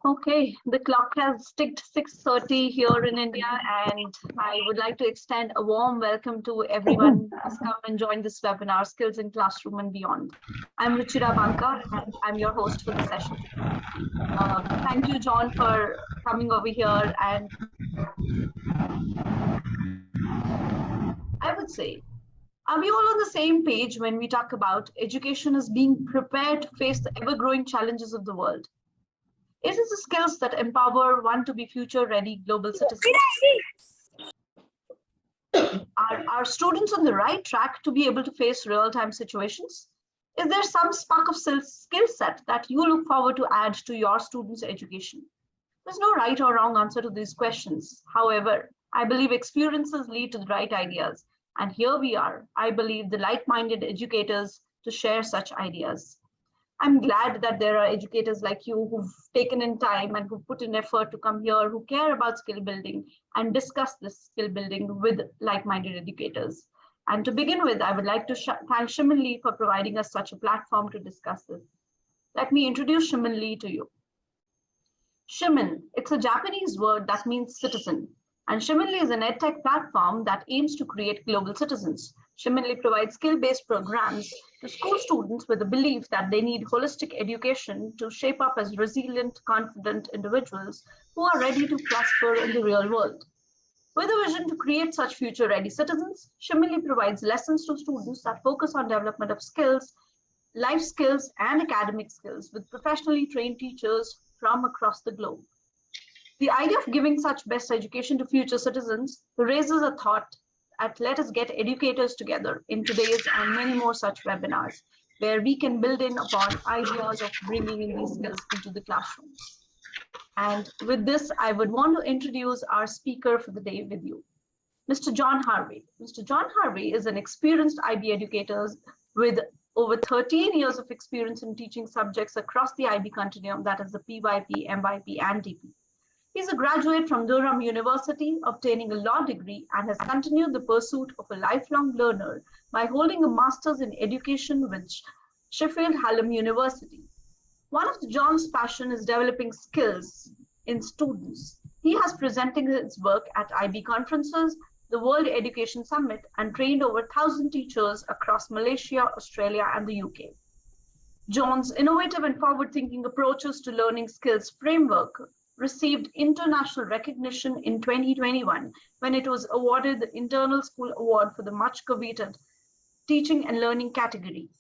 Okay, the clock has ticked 6:30 here in India, and I would like to extend a warm welcome to everyone who's come and joined this webinar, Skills in Classroom and Beyond. I'm Ruchira Banka, and I'm your host for the session today. Thank you, John, for coming over here. And I would say, are we all on the same page when we talk about education as being prepared to face the ever-growing challenges of the world? It is the skills that empower one to be future-ready global citizens. Are students on the right track to be able to face real-time situations? Is there some spark of skill set that you look forward to add to your students' education? There's no right or wrong answer to these questions. However, I believe experiences lead to the right ideas. And here we are, I believe, the like-minded educators to share such ideas. I'm glad that there are educators like you who've taken in time and who've put in effort to come here, who care about skill building and discuss this skill building with like-minded educators. And to begin with, I would like to thank Shimin Lee for providing us such a platform to discuss this. Let me introduce Shimin Lee to you. Shimin, it's a Japanese word that means citizen. And Shimin Lee is an edtech platform that aims to create global citizens. Shimin Lee provides skill-based programs to school students with the belief that they need holistic education to shape up as resilient, confident individuals who are ready to prosper in the real world. With a vision to create such future-ready citizens, Shimin Lee provides lessons to students that focus on development of skills, life skills, and academic skills with professionally trained teachers from across the globe. The idea of giving such best education to future citizens raises a thought at let us get educators together in today's and many more such webinars, where we can build in upon ideas of bringing in these skills into the classrooms. And with this, I would want to introduce our speaker for the day with you, Mr. John Harvey. Mr. John Harvey is an experienced IB educator with over 13 years of experience in teaching subjects across the IB continuum, that is the PYP, MYP, and DP. He's a graduate from Durham University, obtaining a law degree, and has continued the pursuit of a lifelong learner by holding a master's in education with Sheffield Hallam University. One of John's passion is developing skills in students. He has presented his work at IB conferences, the World Education Summit, and trained over 1,000 teachers across Malaysia, Australia, and the UK. John's innovative and forward-thinking approaches to learning skills framework received international recognition in 2021 when it was awarded the Internal School Award for the much coveted teaching and learning category.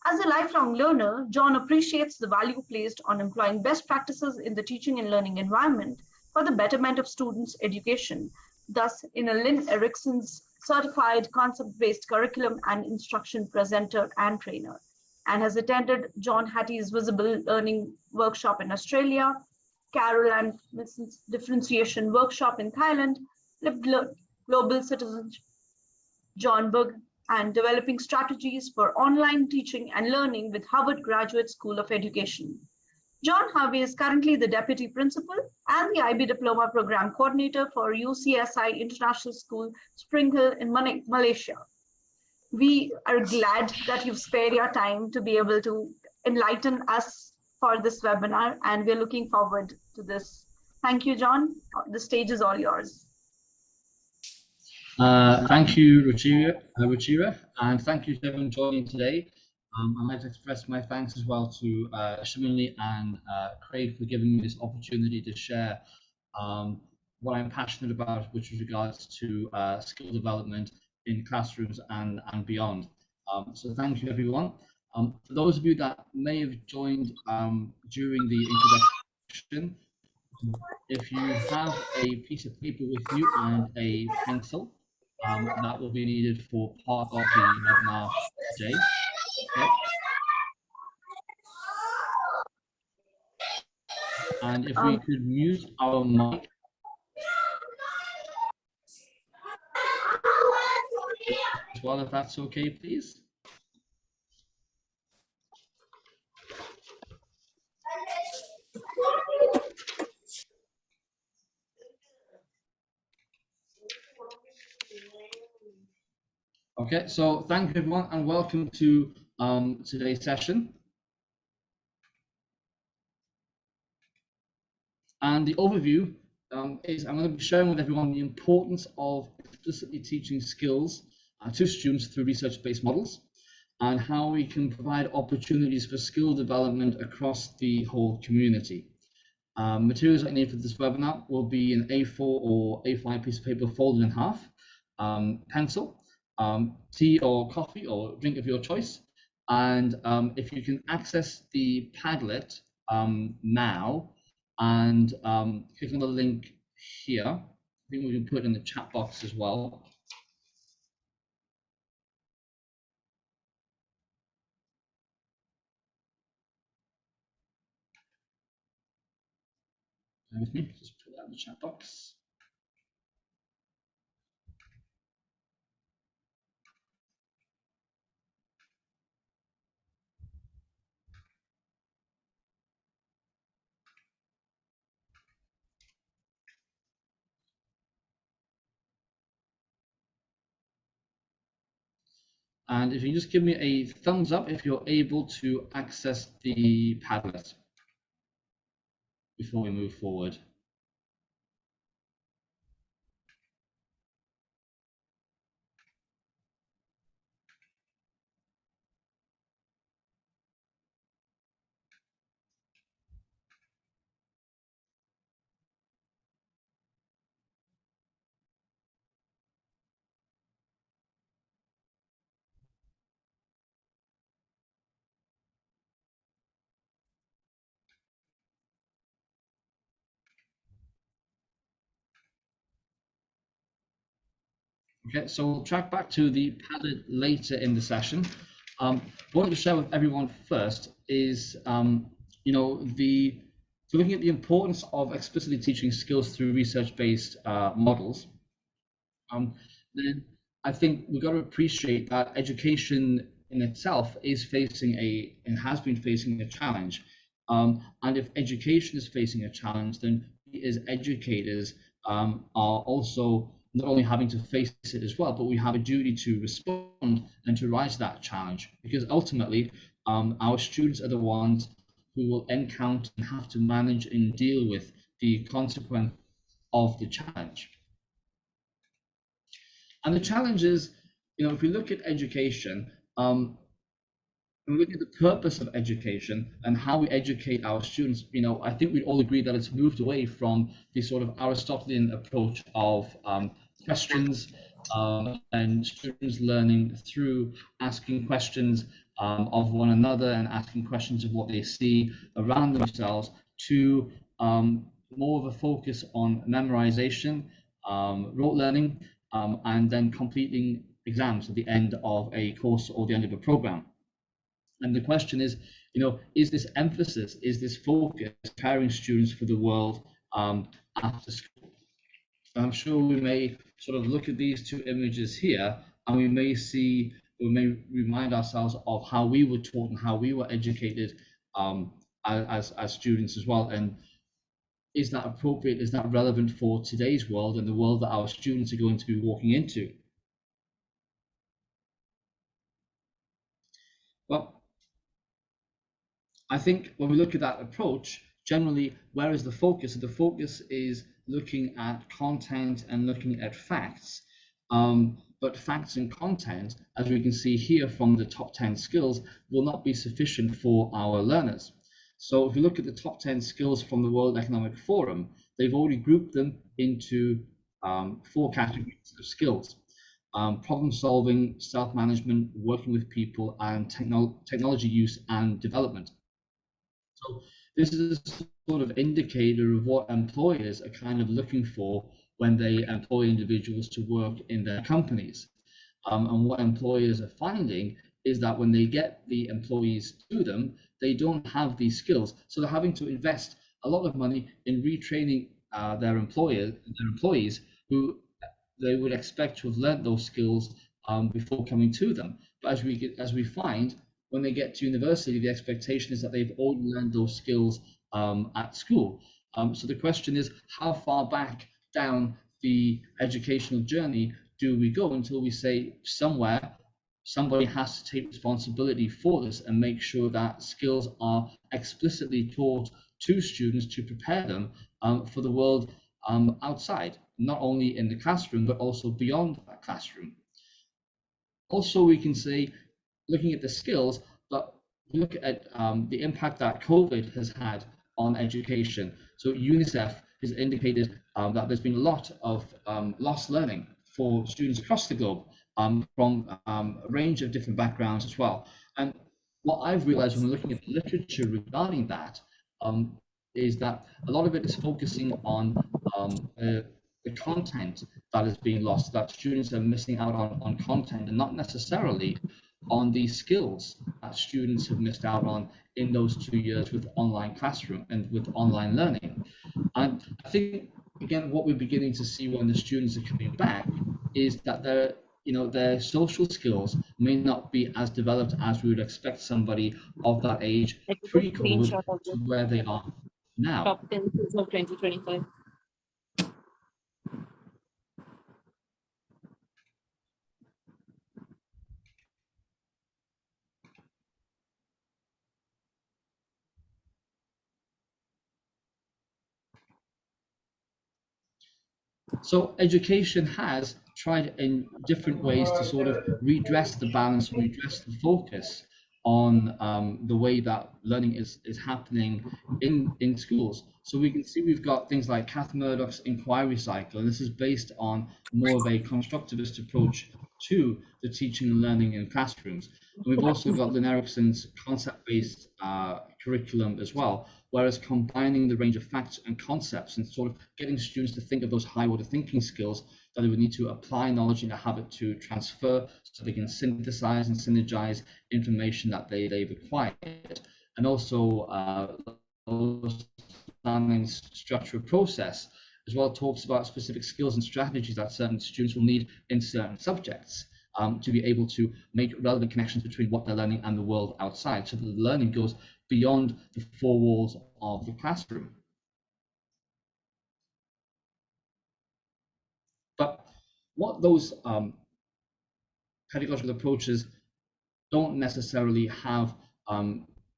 As a lifelong learner, John appreciates the value placed on employing best practices in the teaching and learning environment for the betterment of students' education, thus in a Lynn Erickson's certified concept-based curriculum and instruction presenter and trainer, and has attended John Hattie's Visible Learning Workshop in Australia, Carol and Smith's Differentiation Workshop in Thailand, Lived Global Citizenship, John Berg, and Developing Strategies for Online Teaching and Learning with Harvard Graduate School of Education. John Harvey is currently the Deputy Principal and the IB Diploma Program Coordinator for UCSI International School, Spring Hill in Malaysia. We are glad that you've spared your time to be able to enlighten us for this webinar, and we're looking forward to this. Thank you, John. The stage is all yours. Thank you, Ruchira, and thank you to everyone joining today. I'd like to express my thanks as well to Shimin Lee and Craig for giving me this opportunity to share what I'm passionate about, which is regards to skill development in classrooms and beyond. So thank you, everyone. For those of you that may have joined during the introduction, if you have a piece of paper with you and a pencil, that will be needed for part of the webinar today. Okay. And if we could mute our mic. As well, if that's okay, please. Okay, so thank you everyone and welcome to today's session. And the overview is I'm going to be sharing with everyone the importance of explicitly teaching skills to students through research-based models, and how we can provide opportunities for skill development across the whole community. Materials that you need for this webinar will be an A4 or A5 piece of paper folded in half, pencil, tea or coffee or drink of your choice. And if you can access the Padlet now and click on the link here, I think we can put it in the chat box as well. With me, just put that in the chat box. And if you just give me a thumbs up if you're able to access the Padlet before we move forward. Okay, so we'll track back to the Padlet later in the session. What I want to share with everyone first is, you know, so looking at the importance of explicitly teaching skills through research-based models. Then I think we've got to appreciate that education in itself is facing and has been facing a challenge. And if education is facing a challenge, then we as educators are also not only having to face it as well, but we have a duty to respond and to rise to that challenge, because ultimately our students are the ones who will encounter and have to manage and deal with the consequence of the challenge. And the challenge is, you know, if we look at education, and we look at the purpose of education and how we educate our students, you know, I think we'd all agree that it's moved away from the sort of Aristotelian approach of questions and students learning through asking questions of one another and asking questions of what they see around themselves, to more of a focus on memorization, rote learning, and then completing exams at the end of a course or the end of a program. And the question is, you know, is this emphasis, is this focus preparing students for the world after school? And I'm sure we may sort of look at these two images here, and we may remind ourselves of how we were taught and how we were educated as students as well. And is that appropriate? Is that relevant for today's world and the world that our students are going to be walking into? Well, I think when we look at that approach, generally, where is the focus? The focus is looking at content and looking at facts. But facts and content, as we can see here from the top 10 skills, will not be sufficient for our learners. So if you look at the top 10 skills from the World Economic Forum, they've already grouped them into 4 categories of skills: problem solving, self-management, working with people, and technology use and development. So this is a sort of indicator of what employers are kind of looking for when they employ individuals to work in their companies. And what employers are finding is that when they get the employees to them, they don't have these skills. So they're having to invest a lot of money in retraining their employees who they would expect to have learned those skills before coming to them. But as we find, when they get to university, the expectation is that they've already learned those skills at school. So the question is, how far back down the educational journey do we go until we say somewhere somebody has to take responsibility for this and make sure that skills are explicitly taught to students to prepare them for the world outside, not only in the classroom, but also beyond that classroom. Also, we can say, looking at the skills, but look at the impact that COVID has had on education. So UNICEF has indicated that there's been a lot of lost learning for students across the globe from a range of different backgrounds as well. And what I've realized when we're looking at the literature regarding that is that a lot of it is focusing on the content that is being lost, that students are missing out on content and not necessarily on the skills that students have missed out on in those 2 years with online classroom and with online learning. And I think, again, what we're beginning to see when the students are coming back is that their social skills may not be as developed as we would expect somebody of that age pre-COVID to where they are now. Top 10 skills of 2025. So education has tried in different ways to sort of redress the balance, redress the focus on the way that learning is happening in schools. So we can see we've got things like Kath Murdoch's inquiry cycle, and this is based on more of a constructivist approach to the teaching and learning in classrooms. And we've also got Lynn Erickson's concept-based curriculum as well, whereas combining the range of facts and concepts and sort of getting students to think of those high-order thinking skills that they would need to apply knowledge in a habit to transfer so they can synthesize and synergize information that they've acquired. And also understanding structure process as well talks about specific skills and strategies that certain students will need in certain subjects to be able to make relevant connections between what they're learning and the world outside, so that the learning goes beyond the four walls of the classroom. But what those pedagogical approaches don't necessarily have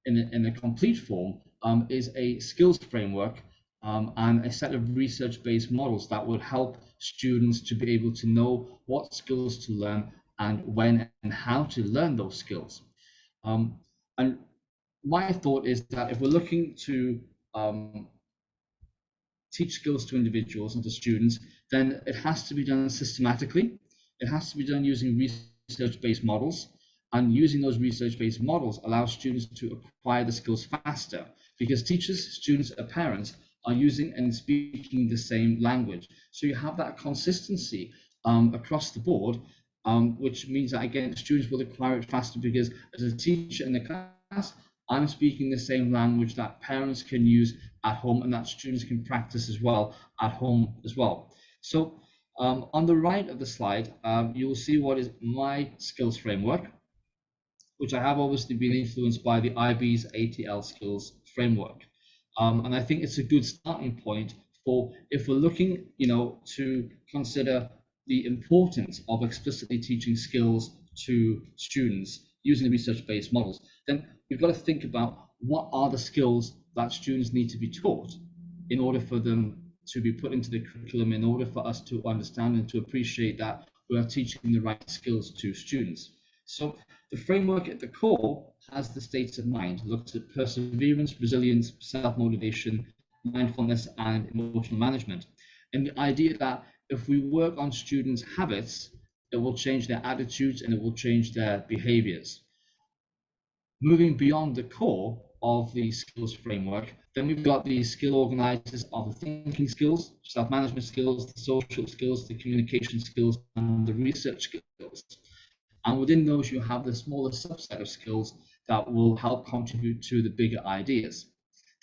in a complete form is a skills framework and a set of research-based models that would help students to be able to know what skills to learn and when and how to learn those skills. And my thought is that if we're looking to teach skills to individuals and to students, then it has to be done systematically. It has to be done using research-based models, and using those research-based models allows students to acquire the skills faster, because teachers, students, and parents are using and speaking the same language. So you have that consistency across the board, which means that, again, students will acquire it faster, because as a teacher in the class, I'm speaking the same language that parents can use at home and that students can practice as well at home as well. So on the right of the slide, you will see what is my skills framework, which I have obviously been influenced by the IB's ATL skills framework. And I think it's a good starting point for if we're looking, to consider the importance of explicitly teaching skills to students using the research-based models, then we've got to think about what are the skills that students need to be taught in order for them to be put into the curriculum, in order for us to understand and to appreciate that we are teaching the right skills to students. So the framework at the core has the states of mind, looks at perseverance, resilience, self-motivation, mindfulness, and emotional management. And the idea that if we work on students' habits, it will change their attitudes and it will change their behaviors. Moving beyond the core of the skills framework, then we've got the skill organizers of the thinking skills, self-management skills, the social skills, the communication skills, and the research skills. And within those, you have the smaller subset of skills that will help contribute to the bigger ideas.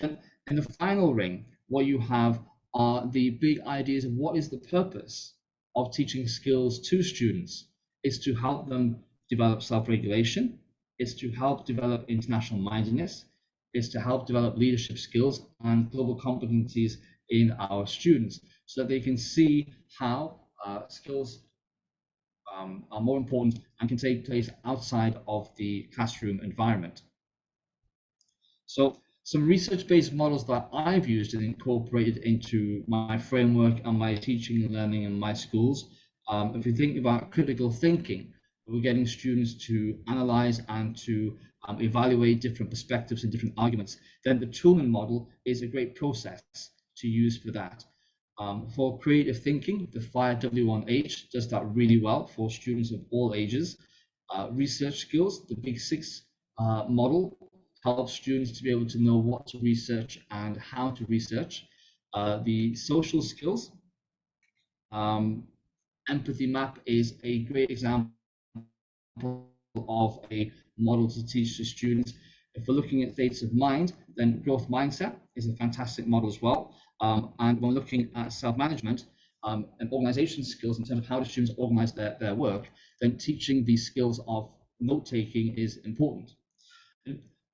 Then in the final ring, what you have are the big ideas of what is the purpose of teaching skills to students. Is to help them develop self-regulation, is to help develop international mindedness, is to help develop leadership skills and global competencies in our students, so that they can see how skills are more important and can take place outside of the classroom environment. So Some research-based models that I've used and incorporated into my framework and my teaching and learning in my schools. If you think about critical thinking, we're getting students to analyze and to evaluate different perspectives and different arguments, then the Toulmin model is a great process to use for that. For creative thinking, the FIRE W1H does that really well for students of all ages. Research skills, the Big Six model helps students to be able to know what to research and how to research. The social skills, empathy map is a great example of a model to teach to students. If we're looking at states of mind, then growth mindset is a fantastic model as well. And when looking at self-management and organization skills in terms of how do students organize their work, then teaching these skills of note-taking is important.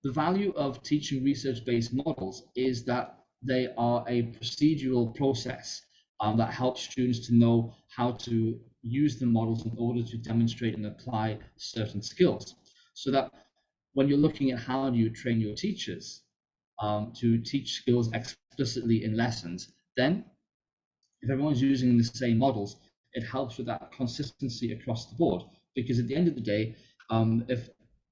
The value of teaching research-based models is that they are a procedural process that helps students to know how to use the models in order to demonstrate and apply certain skills. So that when you're looking at how do you train your teachers to teach skills explicitly in lessons, then if everyone's using the same models, it helps with that consistency across the board. Because at the end of the day, if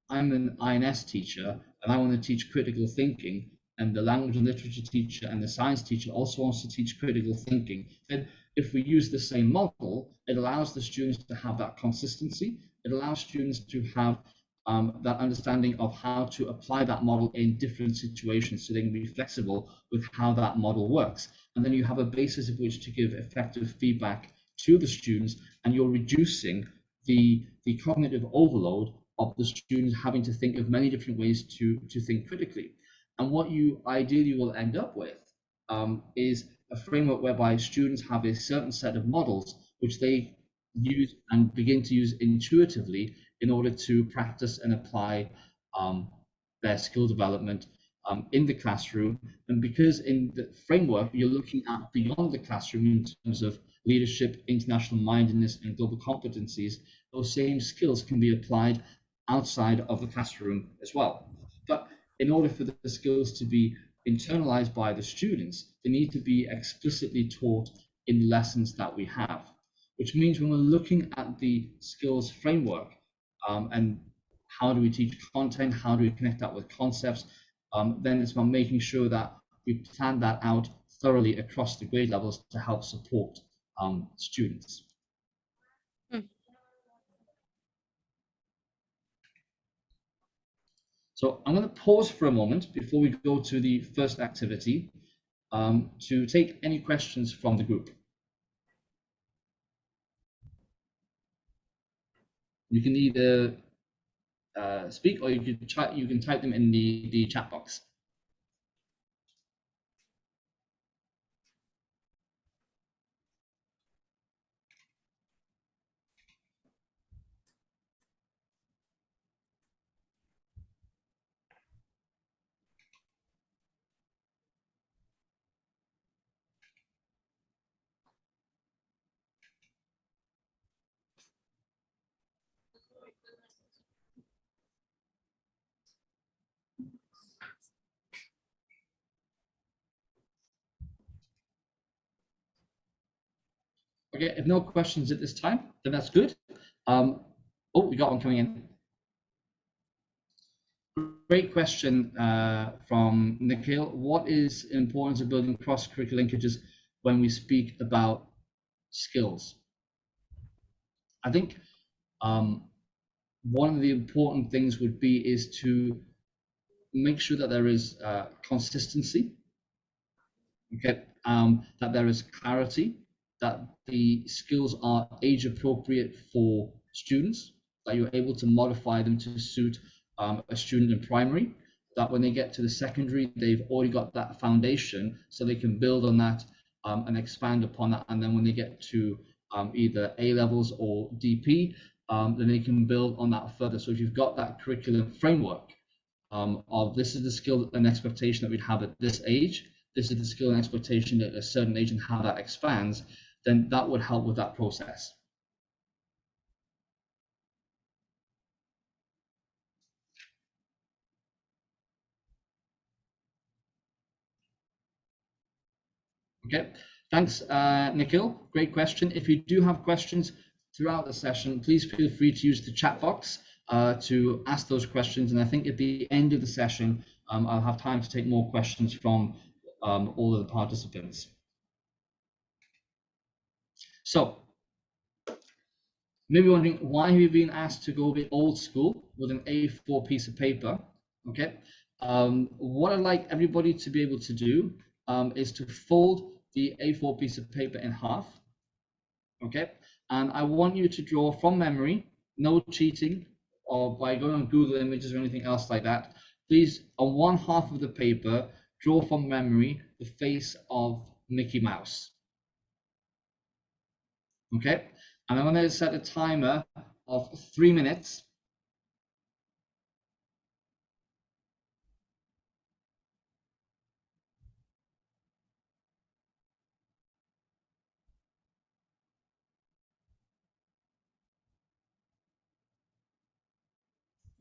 I'm an INS teacher and I want to teach critical thinking, and the language and literature teacher and the science teacher also wants to teach critical thinking, then if we use the same model, it allows the students to have that consistency. It allows students to have that understanding of how to apply that model in different situations so they can be flexible with how that model works. And then you have a basis of which to give effective feedback to the students, and you're reducing the cognitive overload of the students having to think of many different ways to think critically. And what you ideally will end up with is a framework whereby students have a certain set of models which they use and begin to use intuitively in order to practice and apply their skill development in the classroom. And because in the framework, you're looking at beyond the classroom in terms of leadership, international mindedness, and global competencies, those same skills can be applied outside of the classroom as well. But in order for the skills to be internalized by the students, they need to be explicitly taught in lessons that we have, which means when we're looking at the skills framework and how do we teach content, how do we connect that with concepts, then it's about making sure that we plan that out thoroughly across the grade levels to help support students. So I'm going to pause for a moment before we go to the first activity to take any questions from the group. You can either speak or you can type them in the chat box. Okay, if no questions at this time, then that's good. Oh, we got one coming in. Great question from Nikhil. What is the importance of building cross-curricular linkages when we speak about skills? I think one of the important things would be is to make sure that there is consistency, okay, that there is clarity, that the skills are age appropriate for students, that you're able to modify them to suit a student in primary, that when they get to the secondary, they've already got that foundation so they can build on that and expand upon that. And then when they get to either A levels or DP, then they can build on that further. So if you've got that curriculum framework of this is the skill and expectation that we'd have at this age, this is the skill and expectation at a certain age and how that expands, then that would help with that process. Okay, thanks, Nikhil. Great question. If you do have questions throughout the session, please feel free to use the chat box to ask those questions. And I think at the end of the session, I'll have time to take more questions from all of the participants. So, maybe wondering, why have you been asked to go a bit old school with an A4 piece of paper? Okay, what I'd like everybody to be able to do is to fold the A4 piece of paper in half. Okay, and I want you to draw from memory, no cheating or by going on Google Images or anything else like that. Please, on one half of the paper, draw from memory the face of Mickey Mouse. Okay, and I'm going to set a timer of 3 minutes.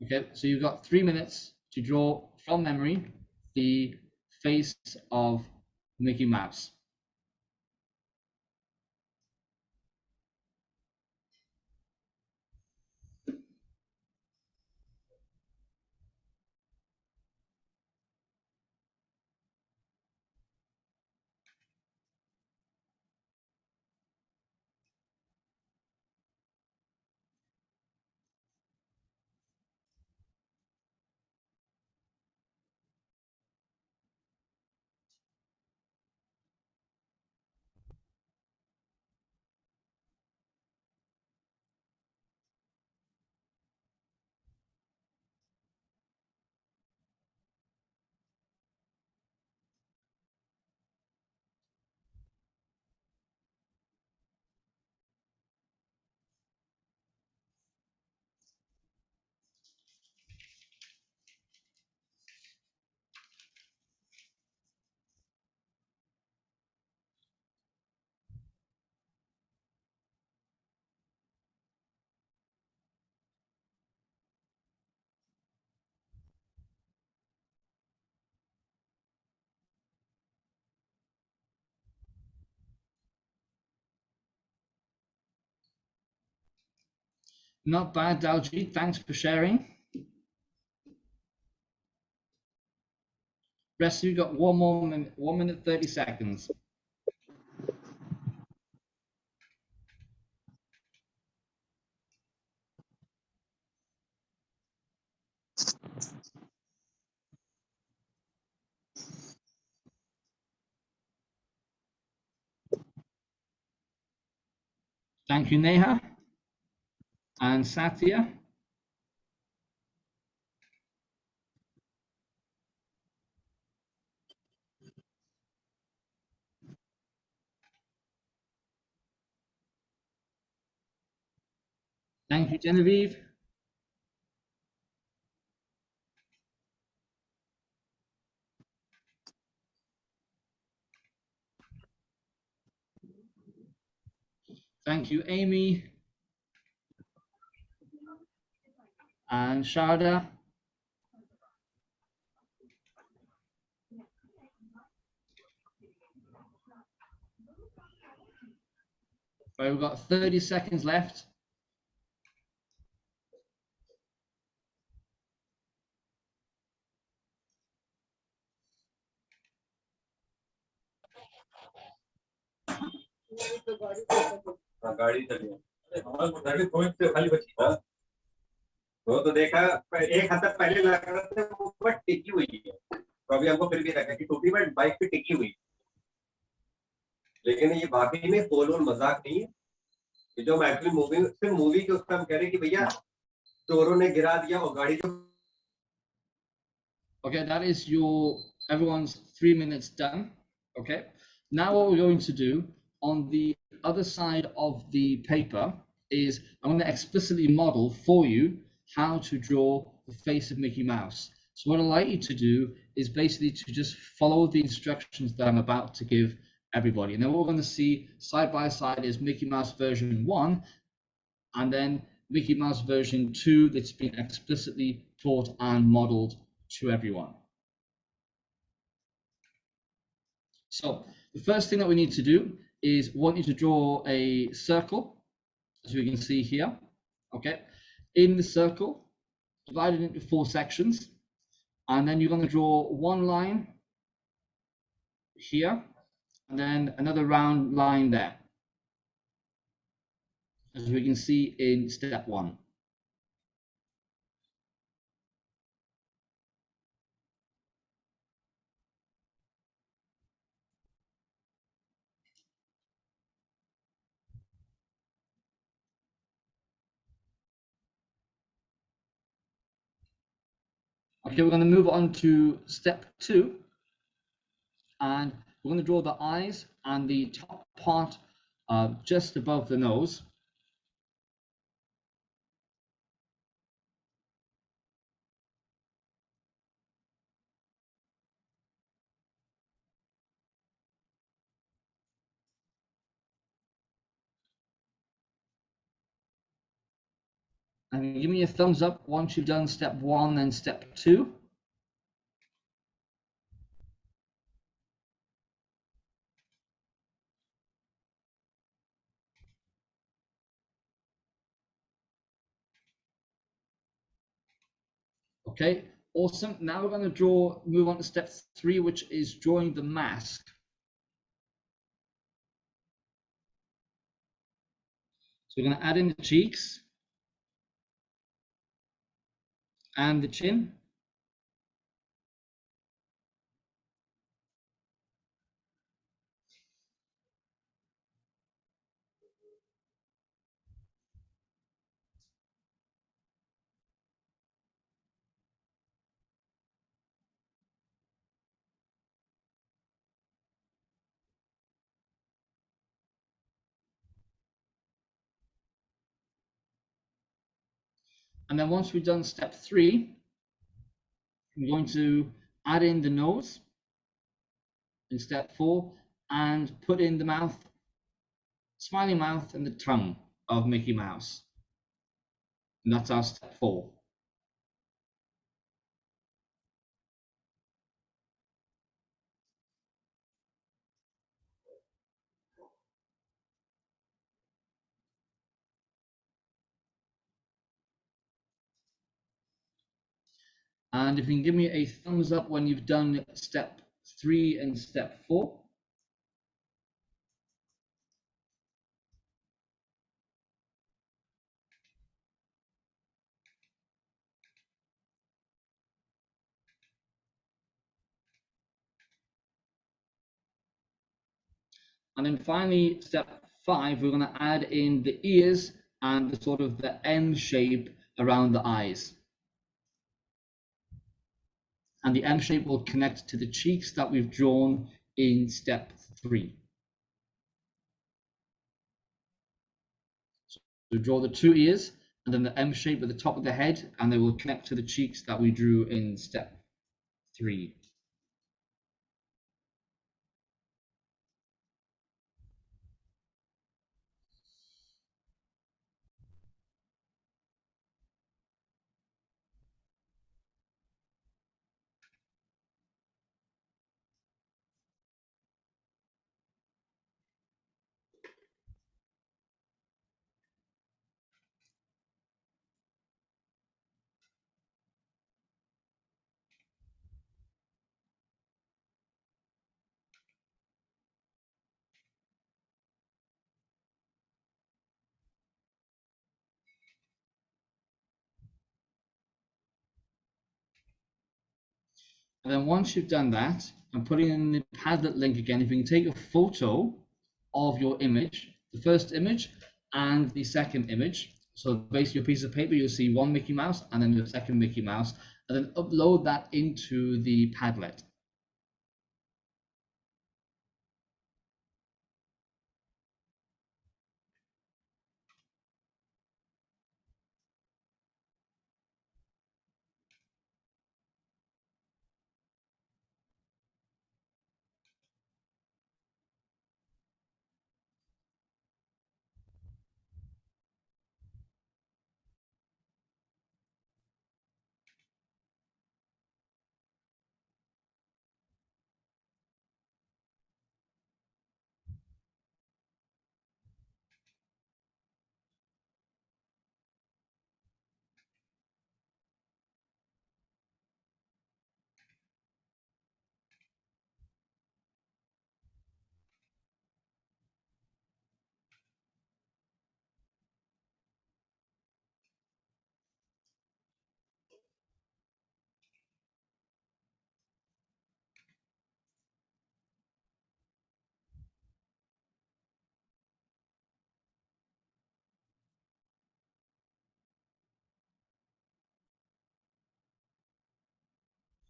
Okay, so you've got 3 minutes to draw from memory the face of Mickey Mouse. Not bad, Daljeet. Thanks for sharing. Rest of you got 1 more minute, 1 minute 30 seconds. Thank you, Neha and Satya. Thank you, Genevieve. Thank you, Amy and Sharda. Right, we've got 30 seconds left. गाड़ी चली हमारे से खाली बची वो तो देखा एक हफ्ता पहले लगा था वो बट टिकी हुई है तो अभी हमको फिर भी लगा कि टोपी में बाइक पे टिकी हुई लेकिन ये वाकई में पोल और मजाक नहीं है ये जो हम एक्चुअली मूवी के उसका हम कह रहे हैं कि भैया चोरों ने गिरा दिया और गाड़ी तो Okay, that is everyone's 3 minutes done. Okay, now what we're going to do on the other side of the paper is I'm going to explicitly model for you how to draw the face of Mickey Mouse. So what I'd like you to do is basically to just follow the instructions that I'm about to give everybody. And then what we're going to see side by side is Mickey Mouse version 1 and then Mickey Mouse version 2 that's been explicitly taught and modeled to everyone. So the first thing that we need to do is want you to draw a circle, as we can see here. Okay, in the circle, divide it into 4 sections, and then you're going to draw one line here, and then another round line there, as we can see in step 1. Okay, we're going to move on to step 2, and we're going to draw the eyes and the top part just above the nose. And give me a thumbs up once you've done step 1 and step 2. Okay, awesome. Now we're going to move on to step 3, which is drawing the mask. So we're going to add in the cheeks and the chin. And then once we've done step 3, we're going to add in the nose in step 4 and put in the mouth, smiling mouth, and the tongue of Mickey Mouse. And that's our step 4. And if you can give me a thumbs up when you've done step 3 and step 4. And then finally, step 5, we're going to add in the ears and the sort of the M shape around the eyes. And the M shape will connect to the cheeks that we've drawn in step 3. So draw the 2 ears and then the M shape at the top of the head, and they will connect to the cheeks that we drew in step 3. And then once you've done that, I'm putting in the Padlet link again. If you can take a photo of your image, the first image and the second image. So basically, a piece of paper, you'll see one Mickey Mouse and then the second Mickey Mouse, and then upload that into the Padlet.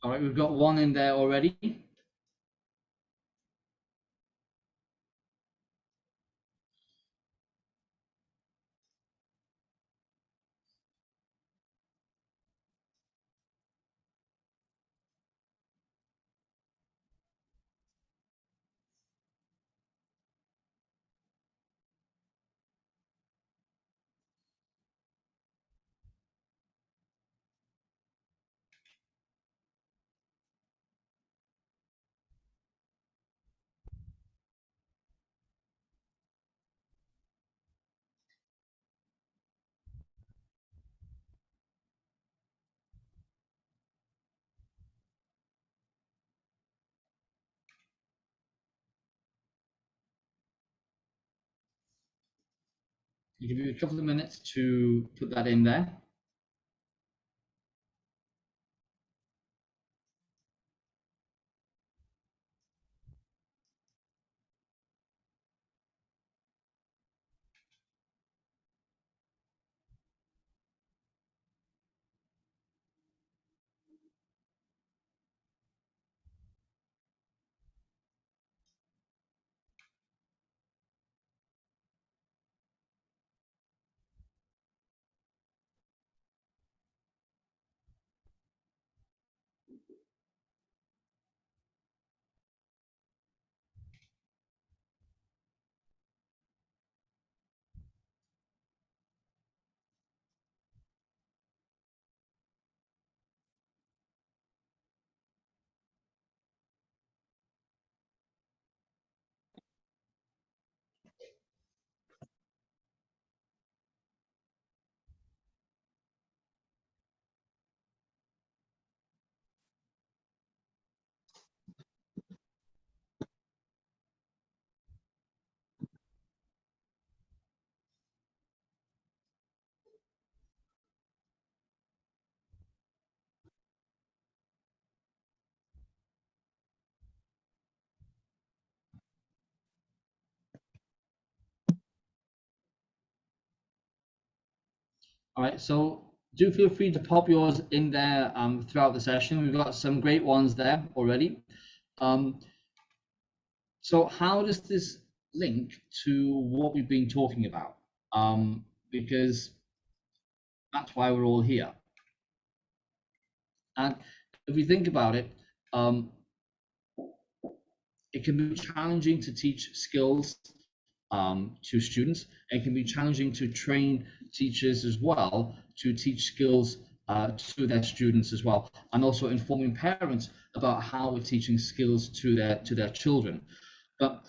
All right, we've got one in there already. I'll give you a couple of minutes to put that in there. All right, so do feel free to pop yours in there throughout the session. We've got some great ones there already. So how does this link to what we've been talking about? Because that's why we're all here. And if we think about it, it can be challenging to teach skills to students. It can be challenging to train teachers as well to teach skills to their students as well, and also informing parents about how we're teaching skills to their children. But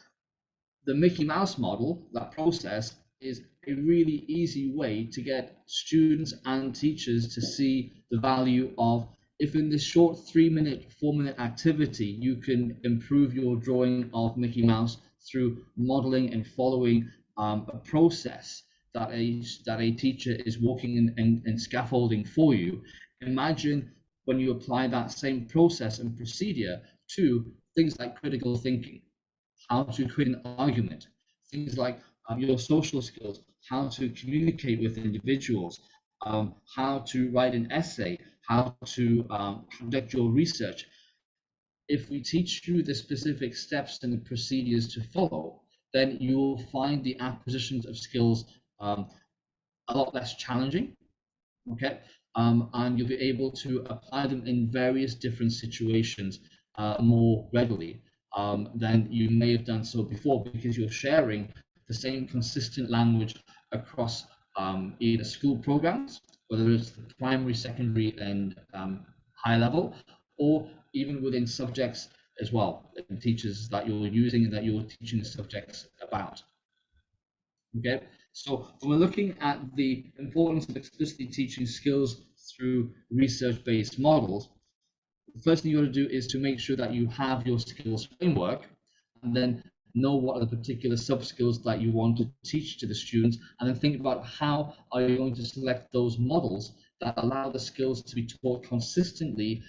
the Mickey Mouse model, that process, is a really easy way to get students and teachers to see the value of, if in this short 3-minute, 4-minute activity, you can improve your drawing of Mickey Mouse through modeling and following a process that a teacher is walking and scaffolding for you. Imagine when you apply that same process and procedure to things like critical thinking, how to create an argument, things like your social skills, how to communicate with individuals, how to write an essay, how to conduct your research. If we teach you the specific steps and the procedures to follow, then you will find the acquisitions of skills a lot less challenging, okay? And you'll be able to apply them in various different situations more readily than you may have done so before, because you're sharing the same consistent language across either school programs, whether it's the primary, secondary, and high level, or even within subjects as well, and teachers that you're using and that you're teaching the subjects about. Okay, so when we're looking at the importance of explicitly teaching skills through research-based models, the first thing you want to do is to make sure that you have your skills framework, and then know what are the particular sub-skills that you want to teach to the students, and then think about how are you going to select those models that allow the skills to be taught consistently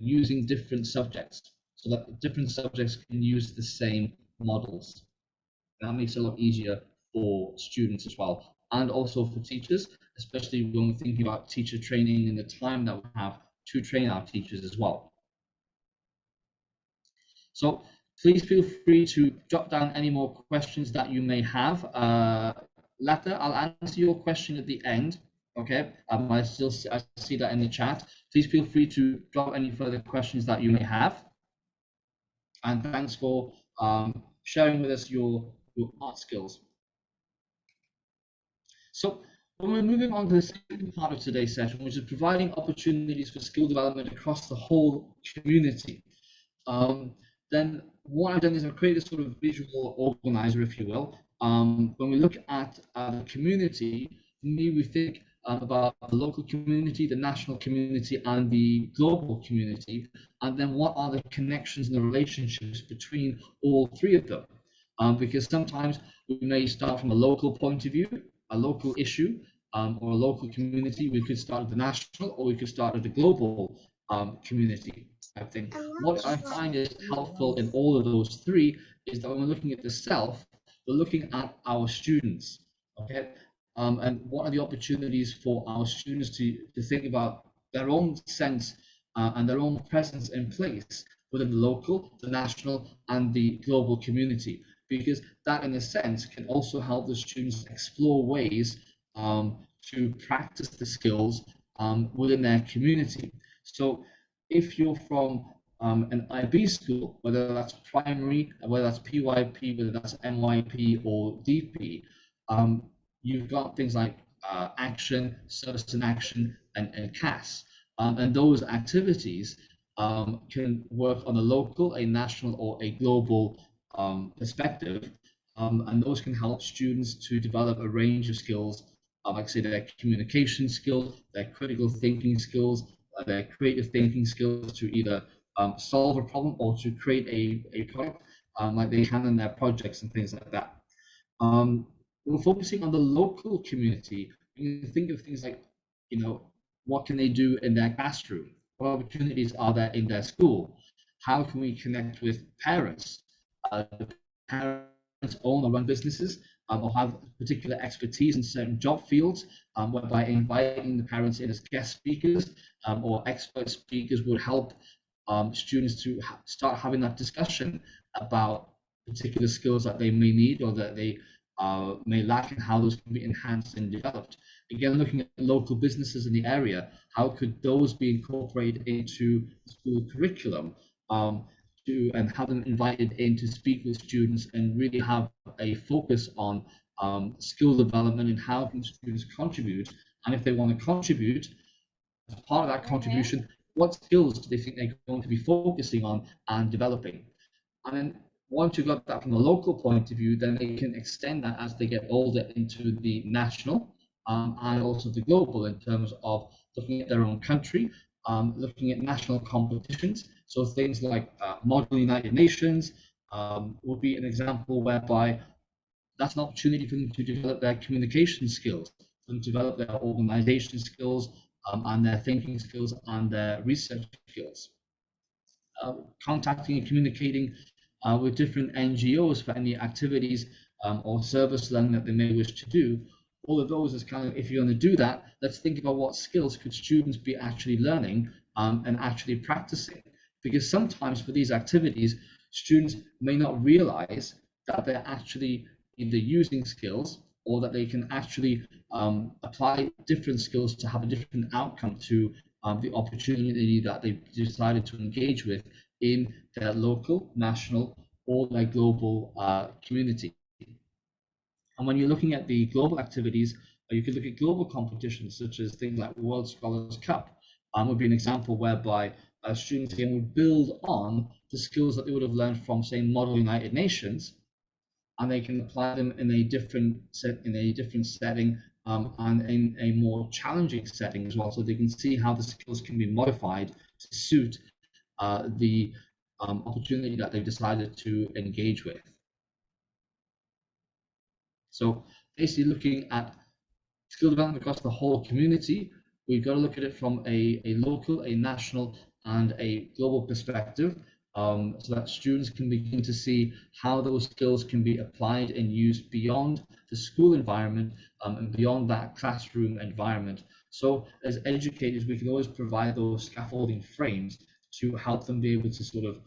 using different subjects, so that different subjects can use the same models. That makes it a lot easier for students as well, and also for teachers, especially when we're thinking about teacher training and the time that we have to train our teachers as well. So please feel free to jot down any more questions that you may have. Lata, I'll answer your question at the end. Okay, I see that in the chat. Please feel free to drop any further questions that you may have. And thanks for sharing with us your art skills. So when we're moving on to the second part of today's session, which is providing opportunities for skill development across the whole community, then what I've done is I've created a sort of visual organizer, if you will. When we look at the community, for me, we think about the local community, the national community, and the global community, and then what are the connections and the relationships between all three of them. Because sometimes we may start from a local point of view, a local issue, or a local community. We could start at the national, or we could start at the global community. I think what I find is helpful in all of those three is that when we're looking at the self, we're looking at our students, okay? And what are the opportunities for our students to think about their own sense and their own presence in place within the local, the national, and the global community, because that in a sense can also help the students explore ways to practice the skills within their community. So if you're from an IB school, whether that's primary, whether that's PYP, whether that's MYP or DP, you've got things like action, service in action, and CAS. And those activities can work on a local, a national, or a global perspective. And those can help students to develop a range of skills, like I say, their communication skills, their critical thinking skills, their creative thinking skills to either solve a problem or to create a product, like they can in their projects and things like that. We're focusing on the local community. You can think of things like, you know, what can they do in their classroom? What opportunities are there in their school? How can we connect with parents? The parents own or run businesses or have particular expertise in certain job fields, whereby inviting the parents in as guest speakers or expert speakers would help students to start having that discussion about particular skills that they may need or that they may lack, and how those can be enhanced and developed. Again, looking at local businesses in the area, how could those be incorporated into the school curriculum and have them invited in to speak with students and really have a focus on skill development and how can students contribute, and if they want to contribute, as part of that contribution, what skills do they think they're going to be focusing on and developing? And then once you've got that from a local point of view, then they can extend that as they get older into the national and also the global, in terms of looking at their own country, looking at national competitions. So things like Model United Nations would be an example whereby that's an opportunity for them to develop their communication skills, for them to develop their organization skills and their thinking skills and their research skills. Contacting and communicating with different NGOs for any activities or service learning that they may wish to do. All of those is kind of, if you're going to do that, let's think about what skills could students be actually learning and actually practicing. Because sometimes for these activities, students may not realize that they're actually either using skills or that they can actually apply different skills to have a different outcome to the opportunity that they've decided to engage with in their local, national, or their global community. And when you're looking at the global activities, you could look at global competitions, such as things like World Scholars Cup, would be an example whereby students again would build on the skills that they would have learned from, say, Model United Nations, and they can apply them in a different setting and in a more challenging setting as well, so they can see how the skills can be modified to suit the opportunity that they've decided to engage with. So basically looking at skill development across the whole community, we've got to look at it from a local, a national, and a global perspective, so that students can begin to see how those skills can be applied and used beyond the school environment and beyond that classroom environment. So as educators, we can always provide those scaffolding frames to help them be able to sort of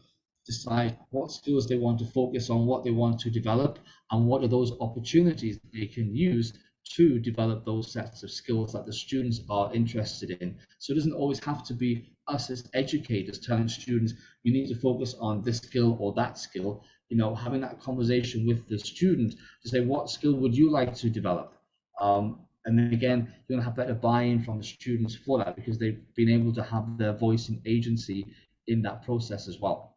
decide what skills they want to focus on, what they want to develop, and what are those opportunities they can use to develop those sets of skills that the students are interested in. So it doesn't always have to be us as educators telling students you need to focus on this skill or that skill. You know, having that conversation with the student to say, what skill would you like to develop? And then again, you're going to have better buy-in from the students for that, because they've been able to have their voice and agency in that process as well.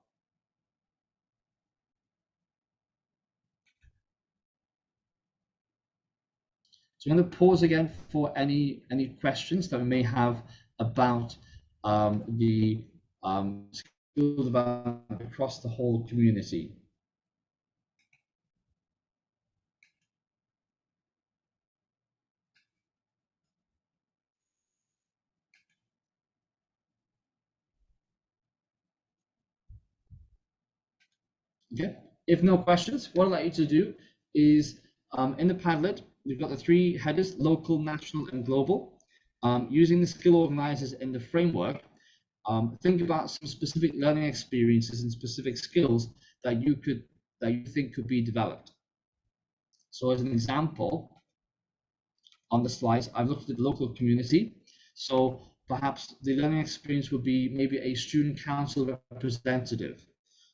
So I'm going to pause again for any questions that we may have about the skill development across the whole community. Okay, if no questions, what I'd like you to do is in the Padlet, we've got the three headers: local, national, and global. Using the skill organizers in the framework, think about some specific learning experiences and specific skills that you think could be developed. So as an example, on the slides, I've looked at the local community. So perhaps the learning experience would be maybe a student council representative.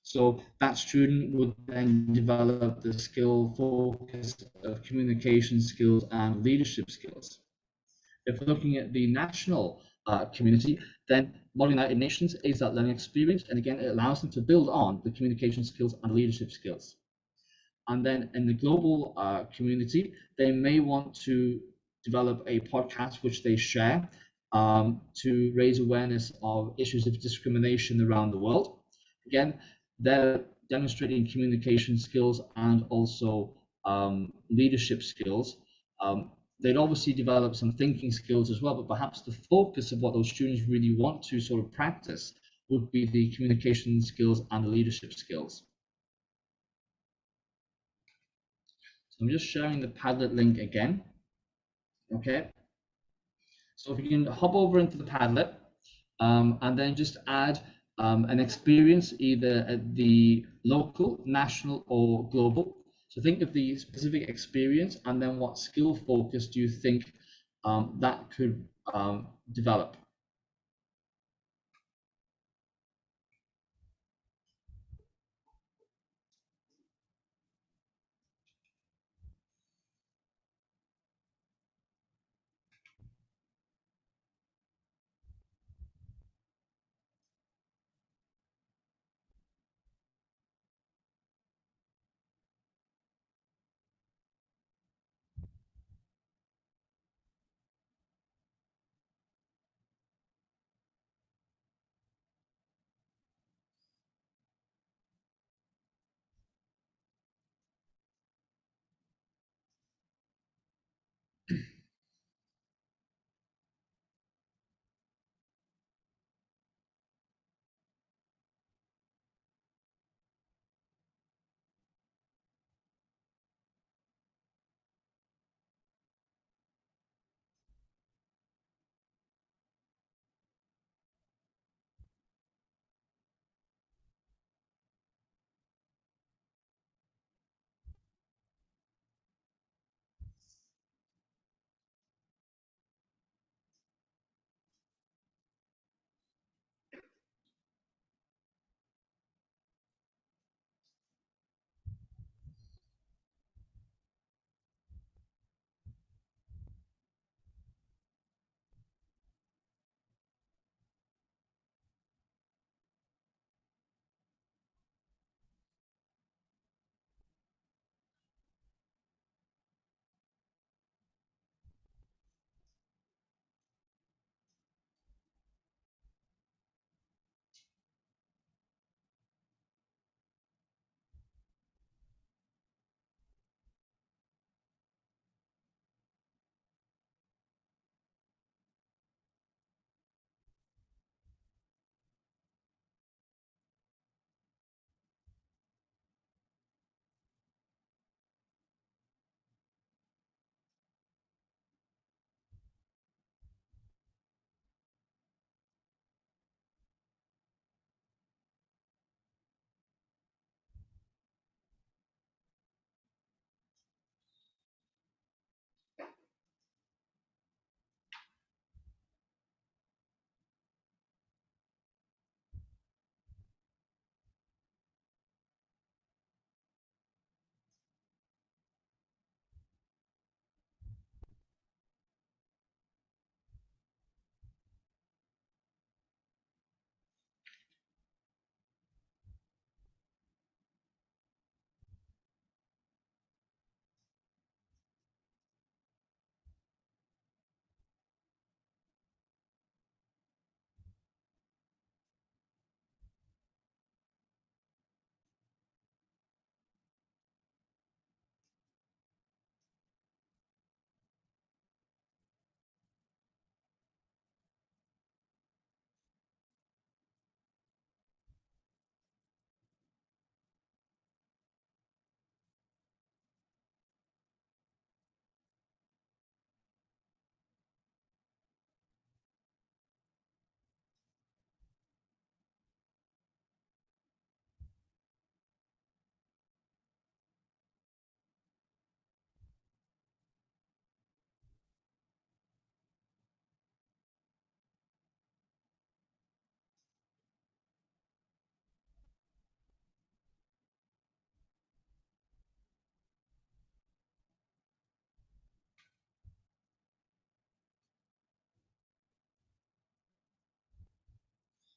So that student would then develop the skill focus of communication skills and leadership skills. If we're looking at the national community, then Model United Nations is that learning experience. And again, it allows them to build on the communication skills and leadership skills. And then in the global community, they may want to develop a podcast which they share to raise awareness of issues of discrimination around the world. Again, they're demonstrating communication skills and also leadership skills. They'd obviously develop some thinking skills as well, but perhaps the focus of what those students really want to sort of practice would be the communication skills and the leadership skills. So I'm just sharing the Padlet link again. Okay. So if you can hop over into the Padlet and then just add an experience either at the local, national, or global. So think of the specific experience and then what skill focus do you think that could develop.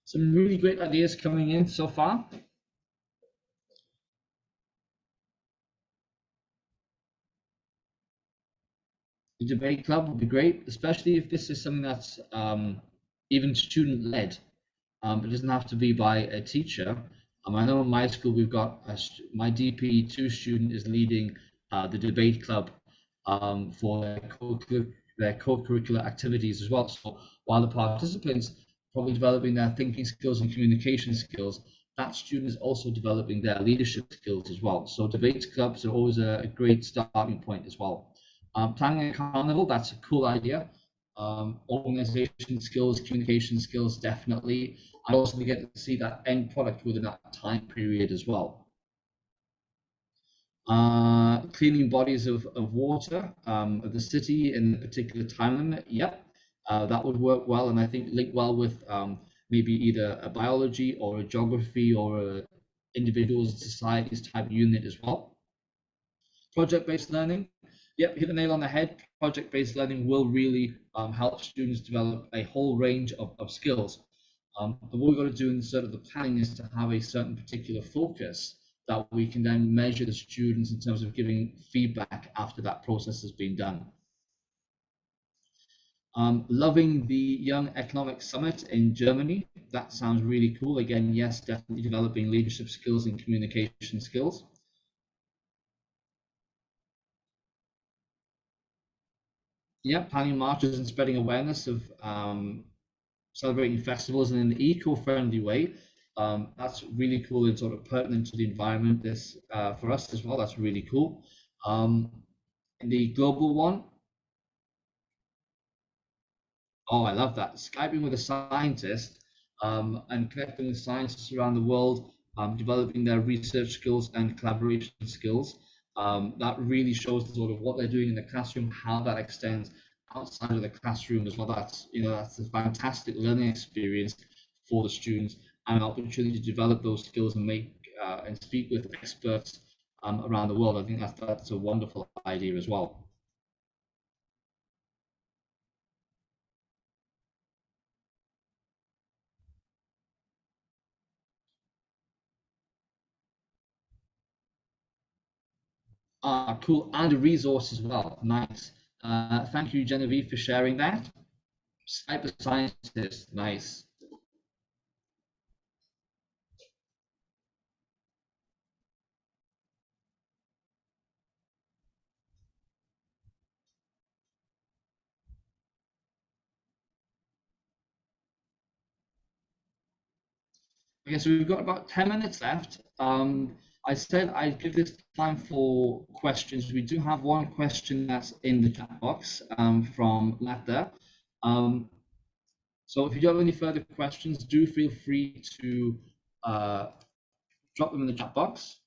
Some really great ideas coming in so far. The debate club would be great, especially if this is something that's even student-led. It doesn't have to be by a teacher. I know in my school we've got my DP2 student is leading the debate club for their co-curricular activities as well. So while the participants probably developing their thinking skills and communication skills, that student is also developing their leadership skills as well. So debate clubs are always a great starting point as well. Planning a carnival, that's a cool idea. Organization skills, communication skills, definitely. I also get to see that end product within that time period as well. Cleaning bodies of water of the city in a particular time limit, yep, that would work well, and I think link well with maybe either a biology or a geography or a individuals and societies type unit as well. Project-based learning, yep, hit the nail on the head. Project-based learning will really help students develop a whole range of skills. But what we've got to do in sort of the planning is to have a certain particular focus that we can then measure the students in terms of giving feedback after that process has been done. Loving the Young Economic Summit in Germany. That sounds really cool. Again, yes, definitely developing leadership skills and communication skills. Yeah, planning marches and spreading awareness of celebrating festivals in an eco-friendly way. That's really cool and sort of pertinent to the environment. This for us as well. That's really cool. In the global one, oh, I love that. Skyping with a scientist and connecting with scientists around the world, developing their research skills and collaboration skills. That really shows the sort of what they're doing in the classroom, how that extends outside of the classroom as well. That's that's a fantastic learning experience for the students and an opportunity to develop those skills and make and speak with experts around the world. I think that's a wonderful idea as well. Cool, and a resource as well. Nice. Thank you, Genevieve, for sharing that. Cyber scientist, nice. Okay, so we've got about 10 minutes left. I said I'd give this time for questions. We do have one question that's in the chat box from Lata. So if you do have any further questions, do feel free to drop them in the chat box.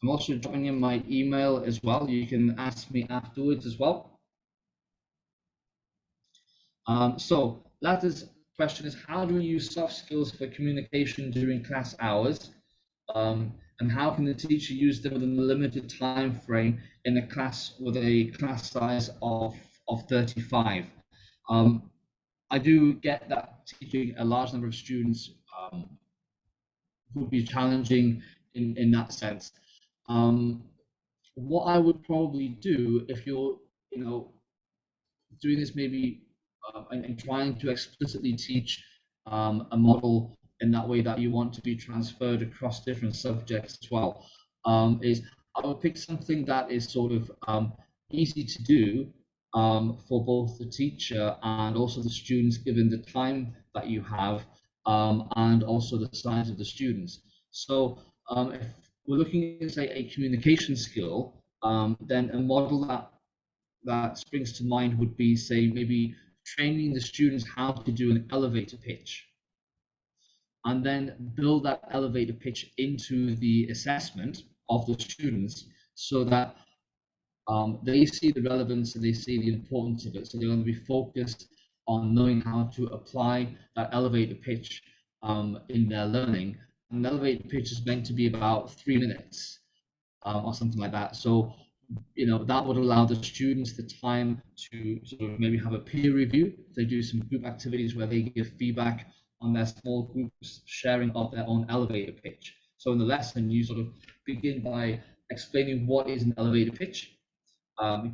I'm also dropping in my email as well. You can ask me afterwards as well. So Lata's question is, how do we use soft skills for communication during class hours? And how can the teacher use them within a limited time frame in a class with a class size of 35? I do get that teaching a large number of students would be challenging in that sense. What I would probably do if you're, doing this maybe and trying to explicitly teach a model in that way that you want to be transferred across different subjects as well, is I would pick something that is sort of easy to do for both the teacher and also the students, given the time that you have and also the size of the students. So if we're looking at, say, a communication skill, then a model that springs to mind would be, say, maybe training the students how to do an elevator pitch, and then build that elevator pitch into the assessment of the students so that they see the relevance and they see the importance of it. So they're going to be focused on knowing how to apply that elevator pitch in their learning. An elevator pitch is meant to be about 3 minutes or something like that. So that would allow the students the time to sort of maybe have a peer review. They do some group activities where they give feedback on their small groups sharing of their own elevator pitch. So in the lesson, you sort of begin by explaining what is an elevator pitch.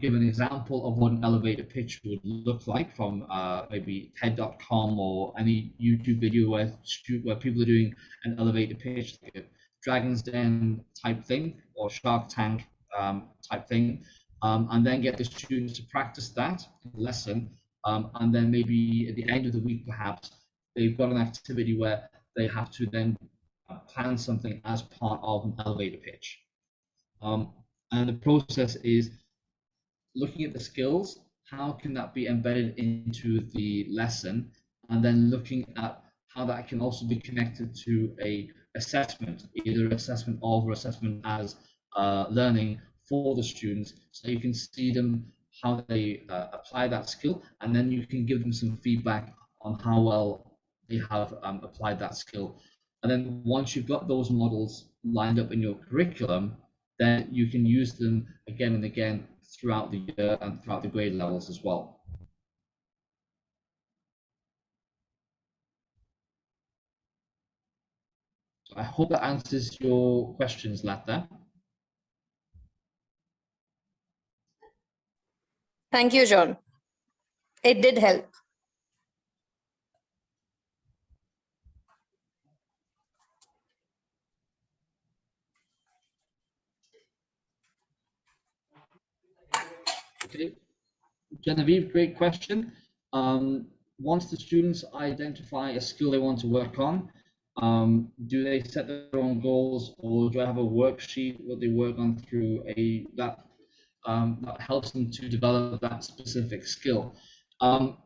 Give an example of what an elevator pitch would look like from maybe TED.com or any YouTube video where people are doing an elevator pitch, like a Dragon's Den type thing or Shark Tank type thing, and then get the students to practice that lesson, and then maybe at the end of the week, perhaps they've got an activity where they have to then plan something as part of an elevator pitch. And the process is looking at the skills, how can that be embedded into the lesson, and then looking at how that can also be connected to a assessment, either assessment of or assessment as learning for the students, so you can see them how they apply that skill, and then you can give them some feedback on how well they have applied that skill. And then once you've got those models lined up in your curriculum, then you can use them again and again throughout the year and throughout the grade levels as well. So I hope that answers your questions, Lata. Thank you, John. It did help. Okay, Genevieve, great question. Once the students identify a skill they want to work on, do they set their own goals, or do I have a worksheet that they work on through that helps them to develop that specific skill? I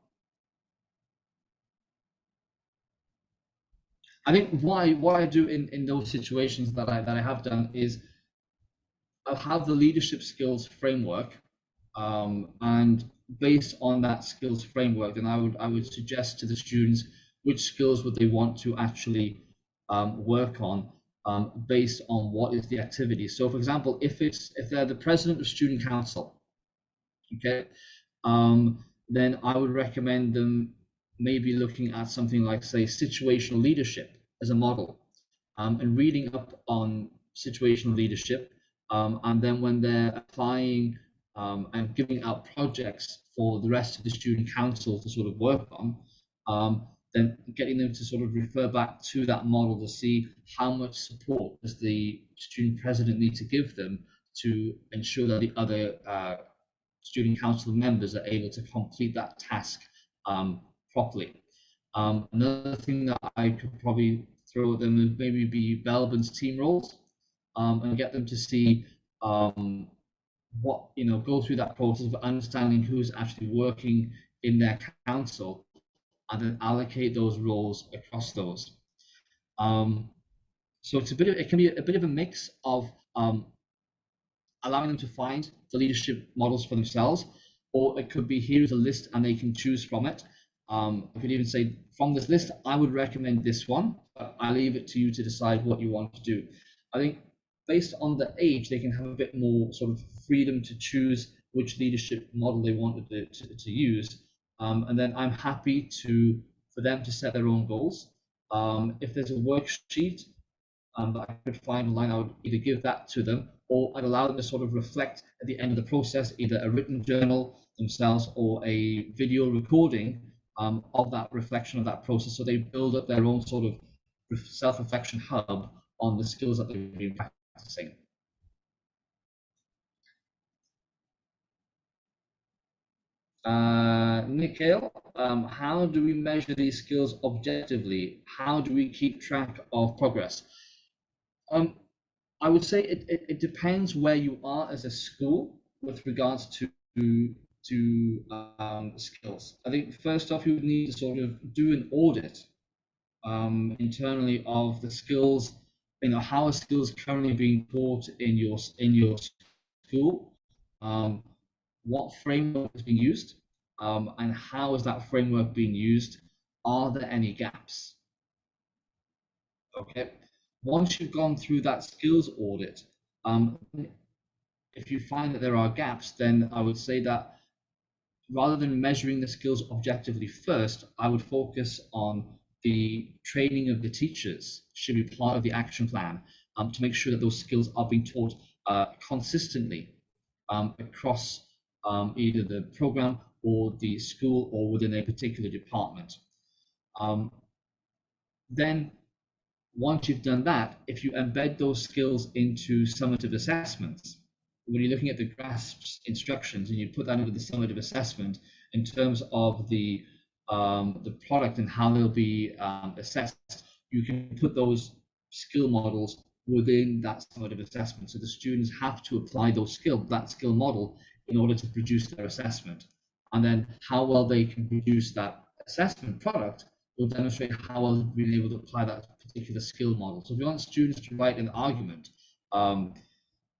think what I do in those situations that I have done is I'll have the leadership skills framework, and based on that skills framework, then I would suggest to the students which skills would they want to actually work on based on what is the activity. So, for example, if they're the president of student council, okay, then I would recommend them maybe looking at something like, say, situational leadership as a model, and reading up on situational leadership, and then when they're applying and giving out projects for the rest of the student council to sort of work on, then getting them to sort of refer back to that model to see how much support does the student president need to give them to ensure that the other student council members are able to complete that task properly. Another thing that I could probably throw at them would maybe be Belbin's team roles, and get them to see what, go through that process of understanding who's actually working in their council, and then allocate those roles across those. So it can be a bit of a mix of allowing them to find the leadership models for themselves, or it could be, here's a list and they can choose from it. I could even say, from this list, I would recommend this one, but I leave it to you to decide what you want to do. I think based on the age, they can have a bit more sort of freedom to choose which leadership model they wanted to use. And then I'm happy for them to set their own goals. If there's a worksheet that I could find online, I would either give that to them, or I'd allow them to sort of reflect at the end of the process, either a written journal themselves or a video recording of that reflection of that process, so they build up their own sort of self-reflection hub on the skills that they've been practicing. Nikhil, how do we measure these skills objectively? How do we keep track of progress? I would say it depends where you are as a school with regards to skills. I think first off, you would need to sort of do an audit internally of the skills. How are skills currently being taught in your school? What framework is being used, and how is that framework being used? Are there any gaps? Okay. Once you've gone through that skills audit, if you find that there are gaps, then I would say that rather than measuring the skills objectively first, I would focus on the training of the teachers should be part of the action plan to make sure that those skills are being taught consistently across either the program or the school or within a particular department. Then once you've done that, if you embed those skills into summative assessments, when you're looking at the GRASP's instructions and you put that into the summative assessment in terms of the product and how they'll be assessed, you can put those skill models within that summative assessment. So the students have to apply that skill model in order to produce their assessment. And then how well they can produce that assessment product will demonstrate how well they've been able to apply that particular skill model. So if you want students to write an argument,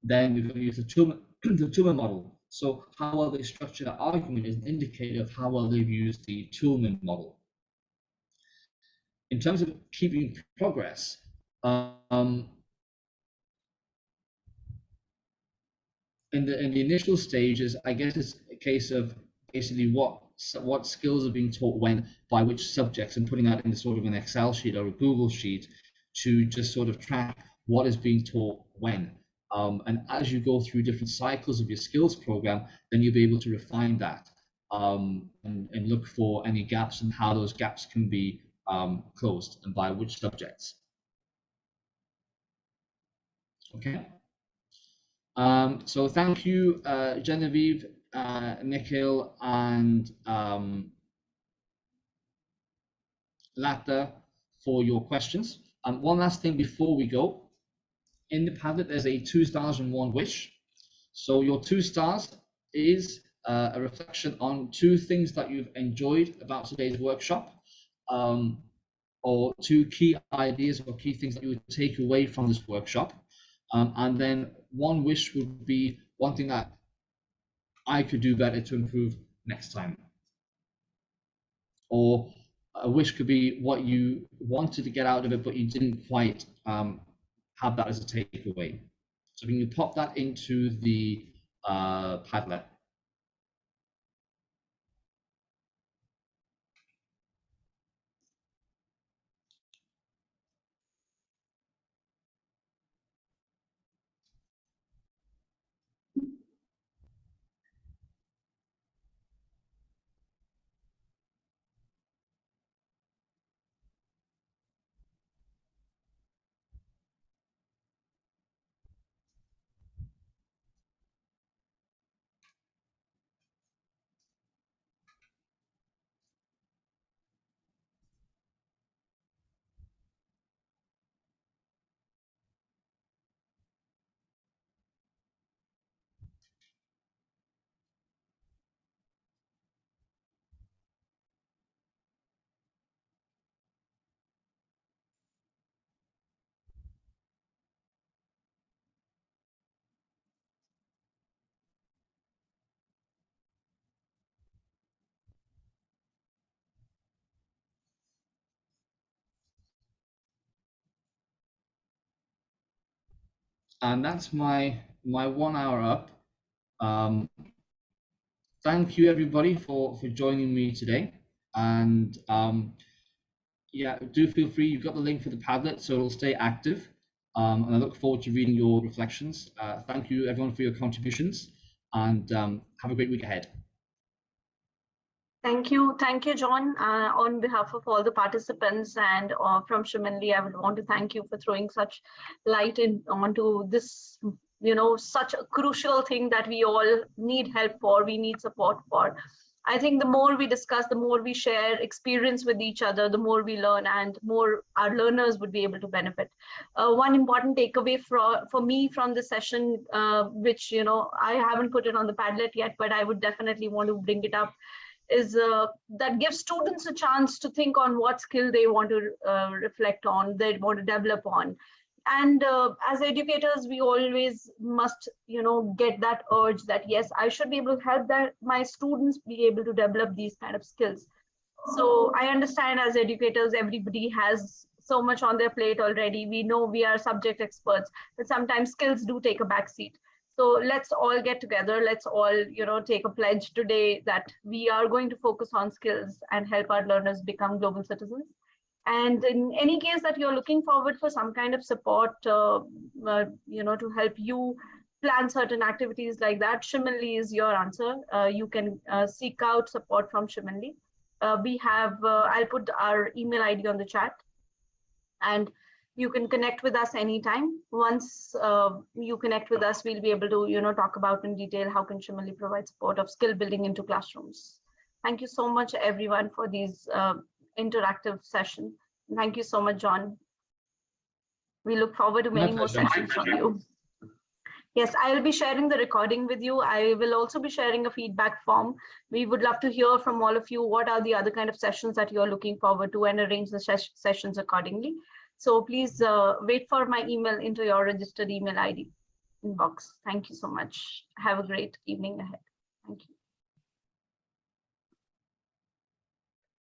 then we're going to use the Toulmin model. So how well they structure that argument is an indicator of how well they've used the Toulmin model. In terms of keeping progress, in the initial stages, I guess it's a case of basically what skills are being taught when, by which subjects, and putting that in sort of an Excel sheet or a Google sheet to just sort of track what is being taught when. And as you go through different cycles of your skills program, then you'll be able to refine that and look for any gaps and how those gaps can be closed and by which subjects. Okay. So thank you, Genevieve, Nikhil, and Lata for your questions. One last thing before we go. In the Padlet, there's a 2 stars and 1 wish. So your 2 stars is a reflection on 2 things that you've enjoyed about today's workshop, or 2 key ideas or key things that you would take away from this workshop. And then 1 wish would be one thing that I could do better to improve next time. Or a wish could be what you wanted to get out of it, but you didn't quite have that as a takeaway. So can you pop that into the Padlet? And that's my 1 hour up. Thank you everybody for joining me today. And yeah, do feel free. You've got the link for the Padlet, so it'll stay active. And I look forward to reading your reflections. Thank you everyone for your contributions, and have a great week ahead. Thank you, John. On behalf of all the participants and from Shrimanli, I would want to thank you for throwing such light onto this, such a crucial thing that we all need help for, we need support for. I think the more we discuss, the more we share experience with each other, the more we learn, and more our learners would be able to benefit. One important takeaway for me from the session, which I haven't put it on the Padlet yet, but I would definitely want to bring it up, is that gives students a chance to think on what skill they want to reflect on, they want to develop on. And as educators, we always must, get that urge that, yes, I should be able to help my students be able to develop these kind of skills. So I understand as educators, everybody has so much on their plate already. We know we are subject experts, but sometimes skills do take a back seat. So let's all get together. Let's all, take a pledge today that we are going to focus on skills and help our learners become global citizens. And in any case that you're looking forward for some kind of support, to help you plan certain activities like that, Shimanli is your answer. You can seek out support from Shimanli. We have, I'll put our email ID on the chat, and you can connect with us anytime. Once you connect with us, we'll be able to, talk about in detail how can Shimanli provide support of skill building into classrooms. Thank you so much, everyone, for these interactive session. Thank you so much, John. We look forward to many more sessions from you. Yes, I will be sharing the recording with you. I will also be sharing a feedback form. We would love to hear from all of you. What are the other kind of sessions that you're looking forward to, and arrange the sessions accordingly. So please wait for my email into your registered email ID inbox. Thank you so much. Have a great evening ahead. Thank you.